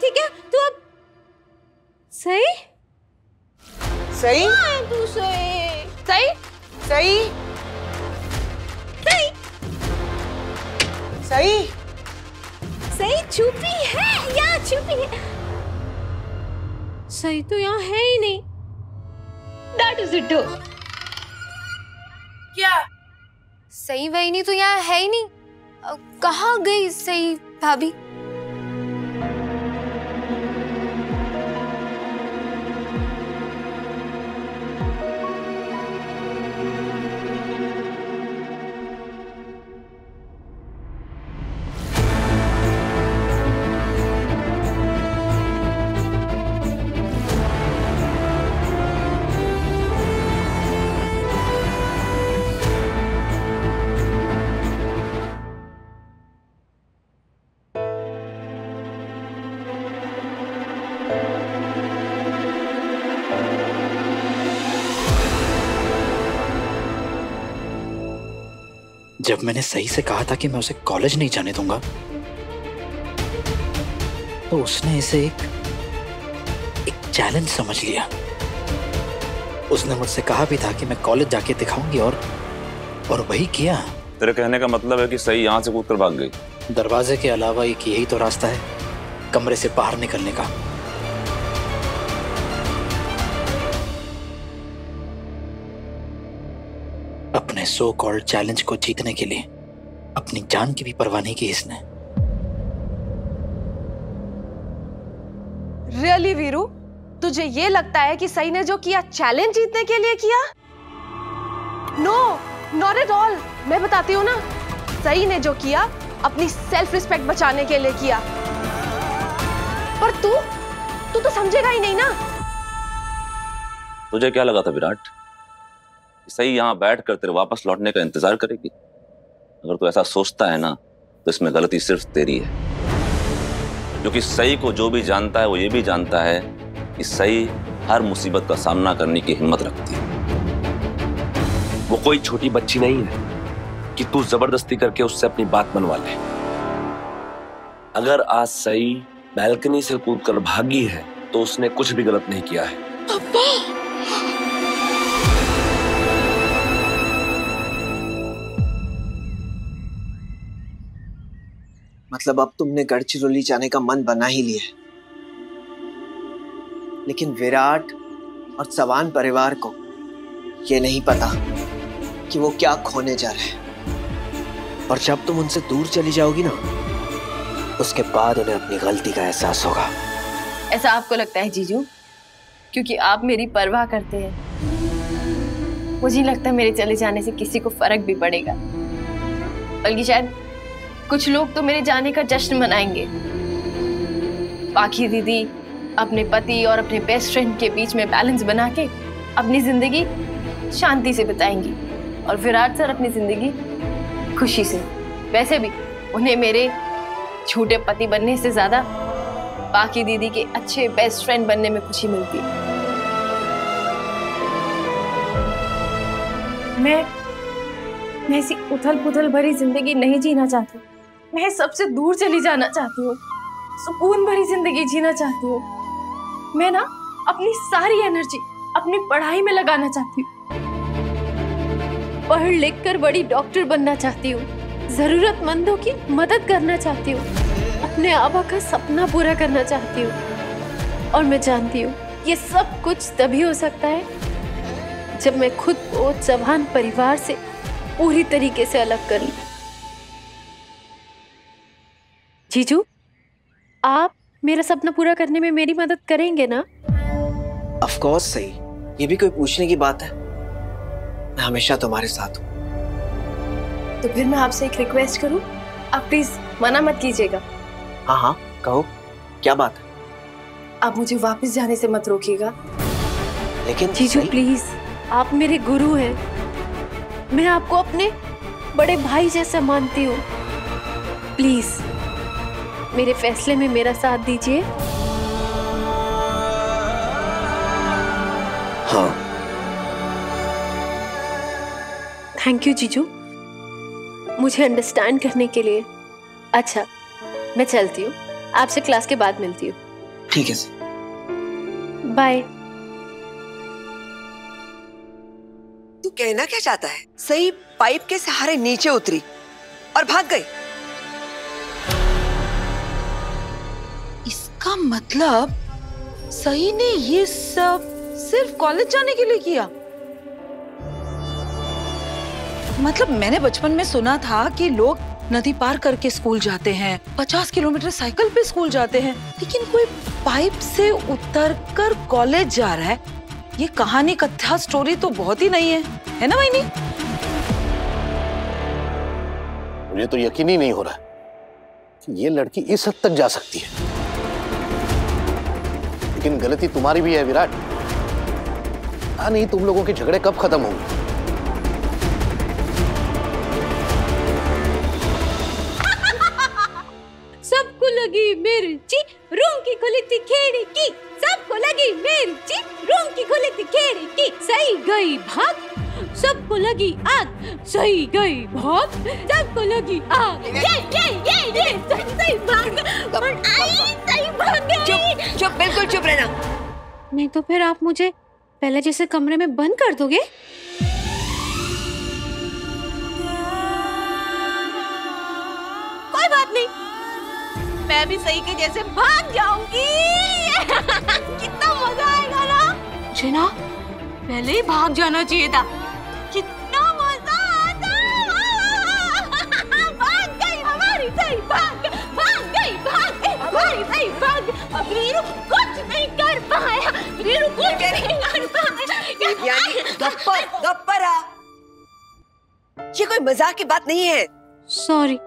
ठीक है? तू अब सही सही तू सही सही सही सही सही सही छुपी है, यहाँ छुपी है। सही तो यहाँ है ही नहीं। That is it. क्या सही वही नहीं तो यहाँ है ही नहीं? कहाँ गई सही भाभी? जब मैंने सही से कहा था कि मैं उसे कॉलेज नहीं जाने दूंगा, तो उसने इसे एक चैलेंज समझ लिया। उसने मुझसे कहा भी था कि मैं कॉलेज जाके दिखाऊंगी और वही किया। तेरे कहने का मतलब है कि सही यहाँ से कूदकर भाग गई? दरवाजे के अलावा एक यही तो रास्ता है कमरे से बाहर निकलने का। अपने सो कॉल्ड चैलेंज को जीतने के लिए अपनी जान की भी परवाह नहीं की इसने। रियली वीरू, तुझे ये लगता है कि सही ने जो किया चैलेंज जीतने के लिए किया? No, not at all. मैं बताती हूँ ना, सही ने जो किया अपनी सेल्फ रिस्पेक्ट बचाने के लिए किया। पर तू तो समझेगा ही नहीं ना। तुझे क्या लगा था विराट, सही यहाँ बैठकर तेरे वापस लौटने का इंतजार करेगी? अगर तू ऐसा सोचता है ना, तो इसमें गलती सिर्फ तेरी है। क्योंकि सही को जो भी जानता है वो ये भी जानता है कि सही हर मुसीबत का सामना करने की हिम्मत रखती है। वो कोई छोटी बच्ची नहीं है कि तू जबरदस्ती करके उससे अपनी बात मनवा ले। अगर आज सही बैल्कनी से कूदकर भागी है तो उसने कुछ भी गलत नहीं किया है। मतलब अब तुमने गढ़चिरौली जाने का मन बना ही लिया है, लेकिन विराट और चौहान परिवार को ये नहीं पता कि वो क्या खोने जा रहे हैं। और जब तुम उनसे दूर चली जाओगी ना, उसके बाद उन्हें अपनी गलती का एहसास होगा। ऐसा आपको लगता है जीजू? क्योंकि आप मेरी परवाह करते हैं। मुझे लगता है मेरे चले जाने से किसी को फर्क भी पड़ेगा, बल्कि शायद कुछ लोग तो मेरे जाने का जश्न मनाएंगे। बाकी दीदी अपने पति और अपने बेस्ट फ्रेंड के बीच में बैलेंस बना के अपनी जिंदगी शांति से बिताएंगी, और विराट सर अपनी जिंदगी खुशी से। वैसे भी उन्हें मेरे झूठे पति बनने से ज्यादा बाकी दीदी के अच्छे बेस्ट फ्रेंड बनने में खुशी मिलती है। मैं ऐसी उथल पुथल भरी जिंदगी नहीं जीना चाहती। मैं सबसे दूर चली जाना चाहती हूँ, सुकून भरी जिंदगी जीना चाहती हूँ। मैं ना अपनी सारी एनर्जी अपनी पढ़ाई में लगाना चाहती हूँ। पढ़ लिख कर बड़ी डॉक्टर बनना चाहती हूँ, जरूरतमंदों की मदद करना चाहती हूँ, अपने आबा का सपना पूरा करना चाहती हूँ। और मैं जानती हूँ ये सब कुछ तभी हो सकता है जब मैं खुद को चौहान परिवार से पूरी तरीके से अलग कर लूं। जीजू, आप मेरा सपना पूरा करने में मेरी मदद करेंगे ना? ऑफ कोर्स सही, ये भी कोई पूछने की बात है? मैं हमेशा तुम्हारे साथ हूँ। तो फिर मैं आपसे एक रिक्वेस्ट करूं, आप प्लीज मना मत कीजिएगा। हाँ हाँ कहो, क्या बात है? आप मुझे वापस जाने से मत रोकिएगा। लेकिन जीजू प्लीज, आप मेरे गुरु हैं। मैं आपको अपने बड़े भाई जैसा मानती हूँ। प्लीज मेरे फैसले में मेरा साथ दीजिए। हाँ। थैंक यू जीजू, मुझे अंडरस्टैंड करने के लिए। अच्छा, मैं चलती हूँ। आपसे क्लास के बाद मिलती हूँ। ठीक है सर। बाय। तू कहना क्या चाहता है? सही पाइप के सहारे नीचे उतरी और भाग गई। इसका मतलब सही ने ये सब सिर्फ कॉलेज जाने के लिए किया। मतलब मैंने बचपन में सुना था कि लोग नदी पार करके स्कूल जाते हैं, 50 किलोमीटर साइकिल पे स्कूल जाते हैं, लेकिन कोई पाइप से उतरकर कॉलेज जा रहा है। ये कहानी कथा स्टोरी तो बहुत ही नहीं है ना वहीनी? मुझे तो यकीन ही नहीं हो रहा कि ये लड़की इस हद तक जा सकती है। लेकिन गलती तुम्हारी भी है विराट। नहीं तुम लोगों के झगड़े कब खत्म होंगे? सबको लगी मिर्ची, रूम की खुली थी खिड़की। सबको लगी मिर्ची, रूम की खुली थी खिड़की। सही गई भाग, सबको लगी आग। सही गई भाग, सबको लगी आग। ये सही भाग। सही भाग गई। चुप, बिल्कुल चुप रहना। नहीं तो फिर आप मुझे पहले जैसे कमरे में बंद कर दोगे? कोई बात नहीं, मैं भी सही के जैसे भाग जाऊंगी। कितना मजा आएगा ना। मुझे ना पहले ही भाग जाना चाहिए था। कितना मजा आता। भाग गई हमारी सही, भाग गई हमारी सही भाग। अब वीरू कुछ नहीं कर पाया। वीरू कुछ नहीं कर पाया। गप्पर आ। ये कोई मजाक की बात नहीं है। सॉरी।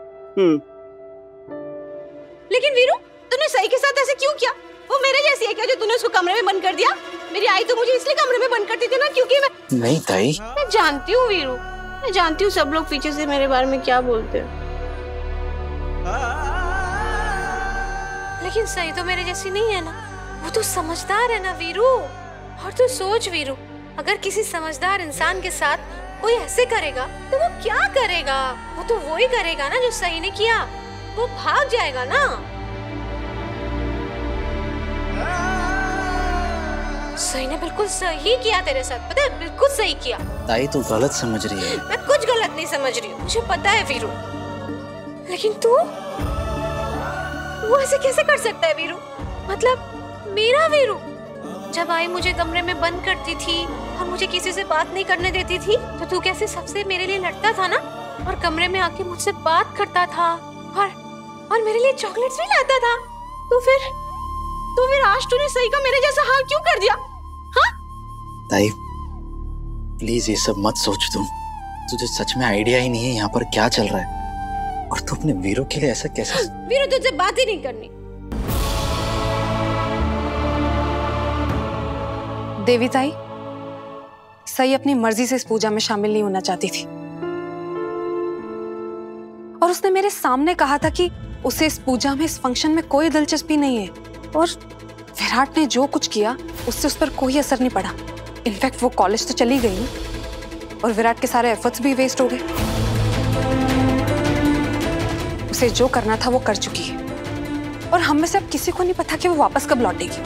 लेकिन वीरू, तूने सही के साथ ऐसे क्यों किया? वो मेरे जैसी है क्या जो तूने उसको कमरे में बंद कर दिया? मेरी आई तो मुझे इसलिए कमरे में बंद करती थी ना क्योंकि नहीं ताई, मैं जानती हूँ वीरू, मैं जानती हूँ सब लोग पीछे से मेरे बारे में क्या बोलते हैं, लेकिन सही तो मेरे जैसी नहीं है ना। वो तो समझदार है ना वीरू। और तू सोच वीरू, अगर किसी समझदार इंसान के साथ कोई ऐसे करेगा तो वो क्या करेगा? वो तो वही करेगा ना जो सही ने किया। वो भाग जाएगा ना। सही ने बिल्कुल सही किया तेरे साथ, पता है? बिल्कुल सही किया। ताई तू गलत समझ रही है। मैं कुछ गलत नहीं समझ रही हूँ, मुझे पता है वीरू। लेकिन तू वो ऐसे कैसे कर सकता है वीरू? मतलब मेरा वीरू। जब आई मुझे कमरे में बंद करती थी और मुझे किसी से बात नहीं करने देती थी, तो तू कैसे सबसे मेरे लिए लड़ता था ना, और कमरे में आके मुझसे बात करता था और मेरे लिए चॉकलेट्स भी लाता था। तो फिर आज तूने सही का मेरे जैसा हाल क्यों कर दिया? हाँ? ताई प्लीज ये सब मत सोच तुम। तुझे सच में आइडिया ही नहीं है यहाँ पर क्या चल रहा है। और तू अपने वीरू के लिए ऐसा कैसे? वीरू तुझसे बात ही नहीं करनी। देवी ताई, सही अपनी मर्जी से इस पूजा में शामिल नहीं होना चाहती थी, और उसने मेरे सामने कहा था कि उसे इस पूजा में, इस फंक्शन में कोई दिलचस्पी नहीं है। और विराट ने जो कुछ किया उससे उस पर कोई असर नहीं पड़ा। इनफैक्ट वो कॉलेज तो चली गई और विराट के सारे एफर्ट्स भी वेस्ट हो गए। उसे जो करना था वो कर चुकी है, और हम में से अब किसी को नहीं पता कि वो वापस कब लौटेगी।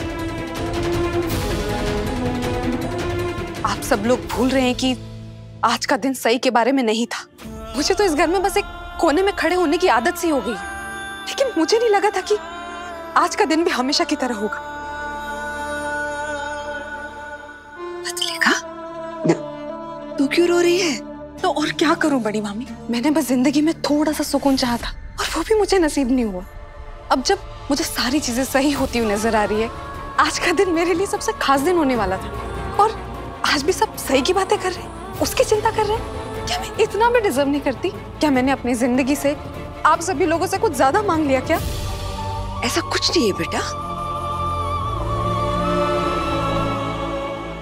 आप सब लोग भूल रहे हैं कि आज का दिन सही के बारे में नहीं था। मुझे तो इस घर में बस एक कोने में खड़े होने की आदत सी हो गई, लेकिन मुझे नहीं लगा था कि आज का दिन भी हमेशा की तरह होगा। तू क्यों रो रही है? तो और क्या करूं बड़ी मामी, मैंने बस जिंदगी में थोड़ा सा सुकून चाहा था, और वो भी मुझे नसीब नहीं हुआ। अब जब मुझे सारी चीजें सही होती हुई नजर आ रही है, आज का दिन मेरे लिए सबसे खास दिन होने वाला था, और आज भी सब सही की बातें कर रहे हैं, उसकी चिंता कर रहे हैं। क्या मैं इतना भी डिजर्व नहीं करती? क्या मैंने अपनी जिंदगी से आप सभी लोगों से कुछ ज्यादा मांग लिया क्या? ऐसा कुछ नहीं है बेटा।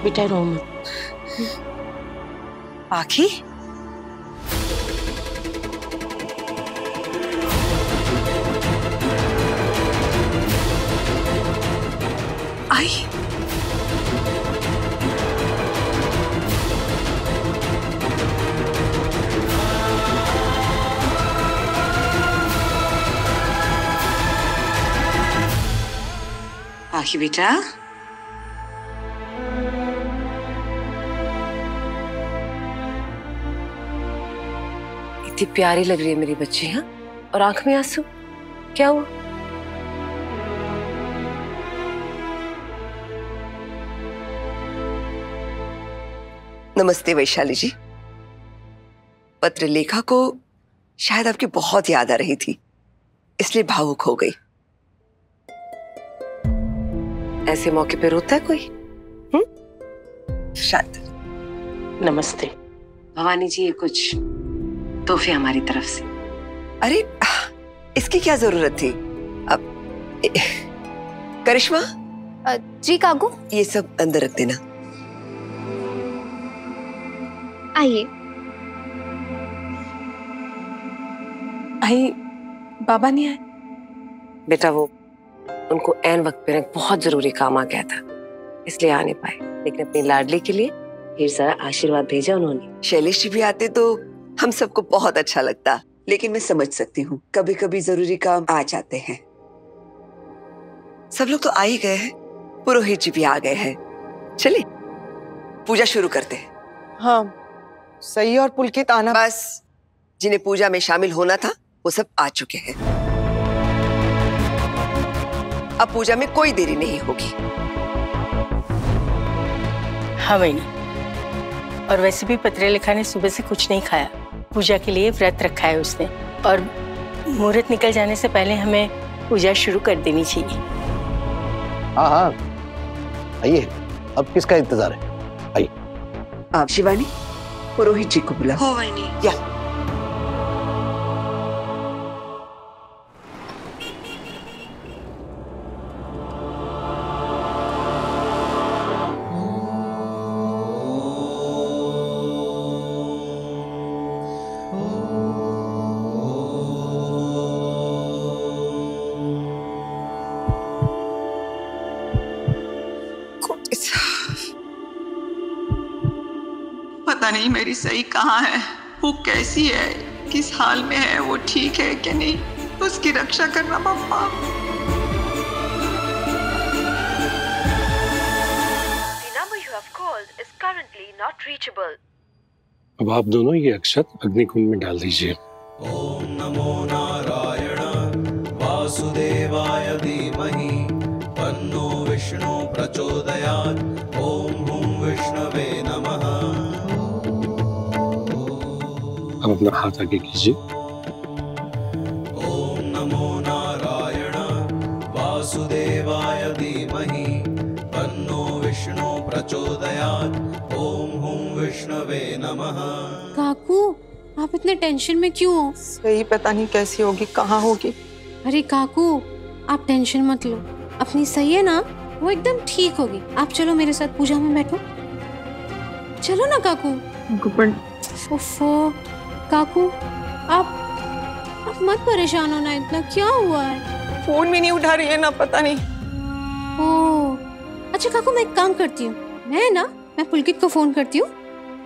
बेटा रो मत। आखी, आई राखी बेटा, इतनी प्यारी लग रही है मेरी बच्ची। हाँ, और आंख में आंसू, क्या हुआ? नमस्ते वैशाली जी। पत्रलेखा को शायद आपकी बहुत याद आ रही थी, इसलिए भावुक हो गई। ऐसे मौके पे रोता है कोई? शायद। नमस्ते भवानी जी, ये कुछ तोहफे हमारी तरफ से। अरे इसकी क्या जरूरत थी? अब करिश्मा। जी काकू। ये सब अंदर रख देना। आइए। आई बाबा नहीं आए? बेटा वो उनको ऐन वक्त पे बहुत जरूरी काम आ गया था, इसलिए आ नहीं पाए। लेकिन अपनी लाडली के लिए ढेर सारा आशीर्वाद भेजा उन्होंने। शैलेश जी भी आते तो हम सबको बहुत अच्छा लगता, लेकिन मैं समझ सकती हूँ कभी कभी जरूरी काम आ जाते हैं। सब लोग तो आ ही गए हैं, पुरोहित जी भी आ गए हैं। चलिए पूजा शुरू करते हैं। हाँ, सही और पुलकित आना। बस जिन्हें पूजा में शामिल होना था वो सब आ चुके हैं। अब पूजा में कोई देरी नहीं होगी। हाँ बहनी, और वैसे भी पत्रलेखा ने सुबह से कुछ नहीं खाया। पूजा के लिए व्रत रखा है उसने, और मुहूर्त निकल जाने से पहले हमें पूजा शुरू कर देनी चाहिए। हाँ हाँ, आइए, अब किसका इंतजार है? आइए। आप शिवानी, पुरोहित जी को बुलाओ। हो वही या पता नहीं मेरी सही कहाँ है, वो कैसी है, किस हाल में है, वो ठीक है कि नहीं, उसकी रक्षा करना मम्मा। अब आप दोनों ये अक्षत अग्निकुंड में डाल दीजिए। ओम नमो नारायण वासुदेवाय धीमहि तन्नो विष्णु प्रचोदयात्। ओम हुं विष्णवे नमः। अब अपना हाथ आगे कीजिए। ओम नमो नारायण वासुदेवाय धीमहि तन्नो विष्णु प्रचोदयात्। ओम हुं विष्णवे नमः। काकू, आप इतने टेंशन में क्यों हो? सही पता नहीं कैसी होगी, कहाँ होगी। अरे काकू, आप टेंशन मत लो, अपनी सही है ना, वो एकदम ठीक होगी। आप चलो मेरे साथ पूजा में बैठो। चलो ना काकू। उफ़ो, काकू आप मत परेशान होना इतना, क्या हुआ है? फोन भी नहीं उठा रही है ना, पता नहीं। ओह अच्छा काकू, मैं एक काम करती हूँ, मैं पुलकित को फोन करती हूँ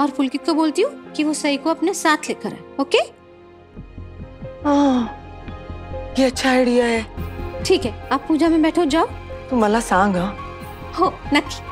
और पुलकित को बोलती हूँ कि वो सही को अपने साथ लेकर आए। ओके? हाँ, ये अच्छा आइडिया है। ठीक है, आप पूजा में बैठो, जाओ। तू मला सांग। हाँ हो नक्की।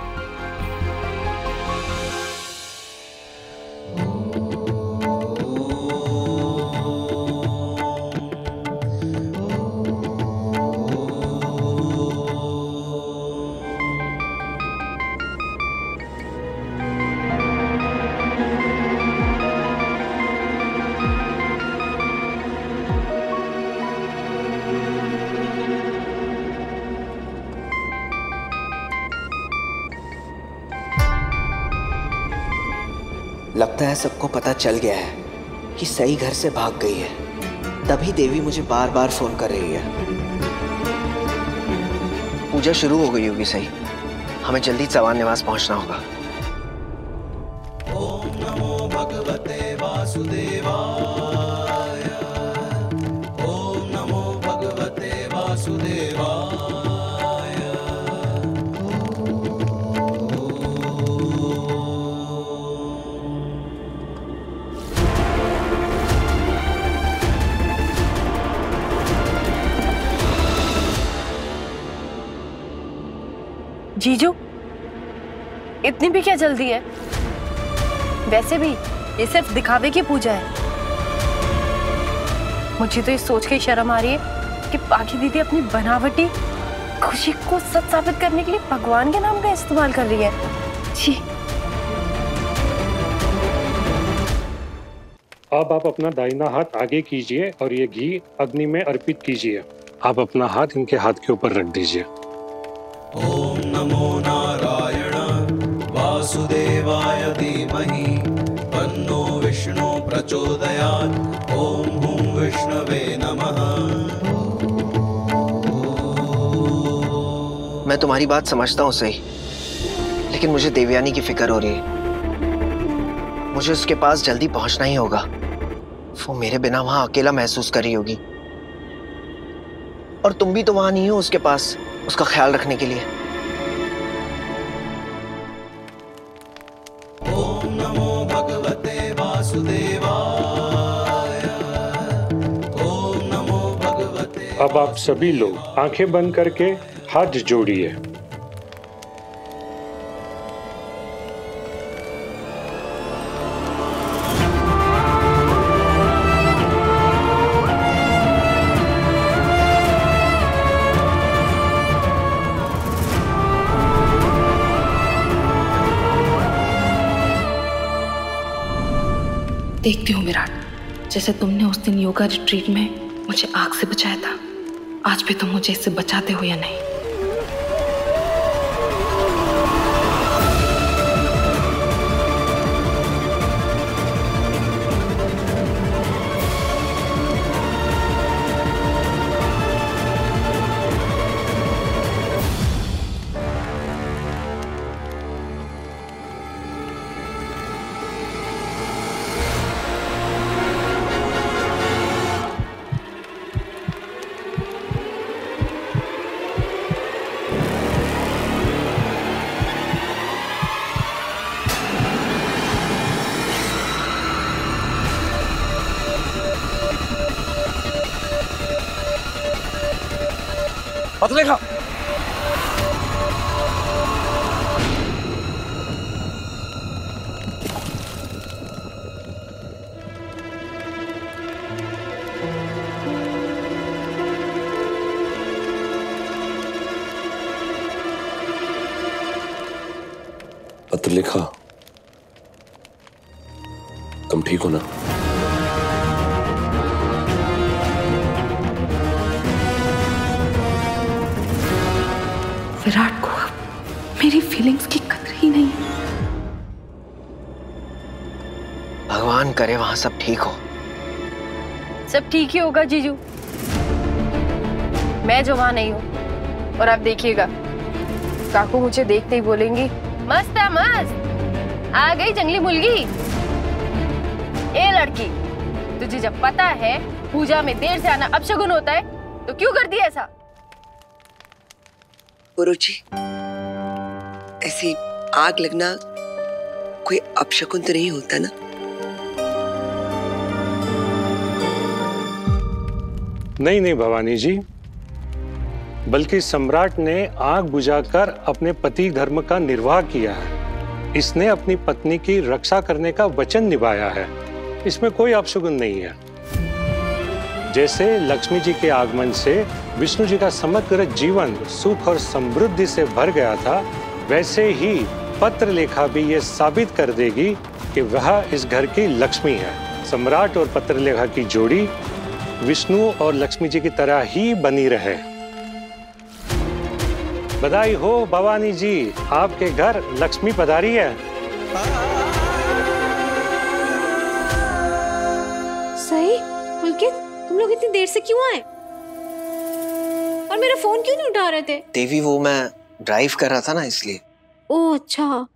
लगता है सबको पता चल गया है कि सही घर से भाग गई है, तभी देवी मुझे बार बार फोन कर रही है। पूजा शुरू हो गई होगी सही, हमें जल्दी चवान निवास पहुंचना होगा। ओम नमो भगवते वासुदेवाय। ओम नमो भगवते वासुदेवाय। जीजू, इतनी भी क्या जल्दी है? वैसे भी ये सिर्फ दिखावे की पूजा है। मुझे तो ये सोच के शर्म आ रही है कि पाखी दीदी अपनी बनावटी खुशी को सच साबित करने के लिए भगवान के नाम का इस्तेमाल कर रही है। जी। अब आप अपना दाहिना हाथ आगे कीजिए और ये घी अग्नि में अर्पित कीजिए। आप अपना हाथ इनके हाथ के ऊपर रख दीजिए। ओम नमो नारायण वासुदेवाय धीमहि तन्नो विष्णु प्रचोदयात्। ओम हुं विष्णवे नमः। मैं तुम्हारी बात समझता हूँ सही, लेकिन मुझे देवयानी की फिक्र हो रही है। मुझे उसके पास जल्दी पहुंचना ही होगा। वो मेरे बिना वहां अकेला महसूस कर रही होगी, और तुम भी तो वहां नहीं हो उसके पास उसका ख्याल रखने के लिए। ओम नमो भगवते वासुदेवाय। ओम नमो भगवते। अब आप सभी लोग आंखें बंद करके हाथ जोड़िए। देखती हूँ विराट, जैसे तुमने उस दिन योगा रिट्रीट में मुझे आग से बचाया था, आज भी तुम मुझे इससे बचाते हो या नहीं। पत्रलेखा, पत्रलेखा, तुम ठीक हो ना? विराट को मेरी फीलिंग्स की कदर ही नहीं। भगवान करे वहां सब ठीक हो। सब ठीक ही होगा जीजू, मैं जो वहां नहीं हूँ। और आप देखिएगा, काकू मुझे देखते ही बोलेंगी, मस्त है मस्त, आ गई जंगली मुर्गी। ए लड़की, तुझे जब पता है पूजा में देर से आना अपशगुन होता है, तो क्यों करती है ऐसा? गुरुजी, ऐसी आग लगना कोई अपशकुन तो नहीं होता ना? नहीं नहीं भवानी जी, बल्कि सम्राट ने आग बुझाकर अपने पति धर्म का निर्वाह किया है। इसने अपनी पत्नी की रक्षा करने का वचन निभाया है। इसमें कोई अपशगुन नहीं है। जैसे लक्ष्मी जी के आगमन से विष्णु जी का समग्र जीवन सुख और समृद्धि से भर गया था, वैसे ही पत्रलेखा भी ये साबित कर देगी कि वह इस घर की लक्ष्मी है। सम्राट और पत्रलेखा की जोड़ी विष्णु और लक्ष्मी जी की तरह ही बनी रहे। बधाई हो भवानी जी, आपके घर लक्ष्मी पधारी है। सही पुलकित, तुम लोग इतनी देर से क्यों आए? और मेरा फोन क्यों नहीं उठा रहे थे? देवी, वो मैं ड्राइव कर रहा था ना, इसलिए। ओह अच्छा।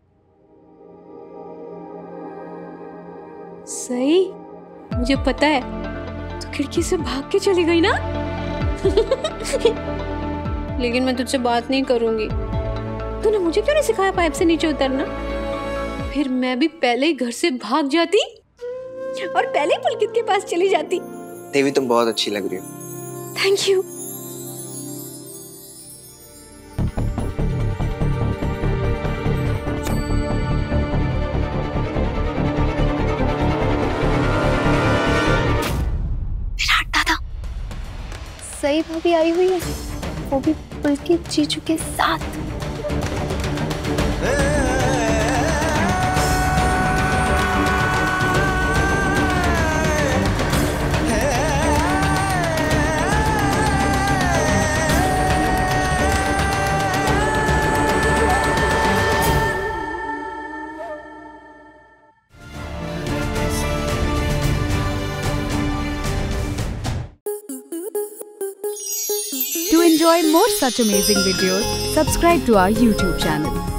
सही, मुझे पता है, तो खिड़की से भाग के चली गई ना। लेकिन मैं तुझसे बात नहीं करूंगी। तूने मुझे क्यों नहीं सिखाया पाइप से नीचे उतरना? फिर मैं भी पहले ही घर से भाग जाती और पहले ही पुलकित के पास चली जाती। देवी, तुम बहुत अच्छी लग रही हो। Thank you. सई भाभी आई हुई है, वो भी पुलकित जीजू के साथ। To enjoy more such amazing videos, subscribe to our YouTube channel.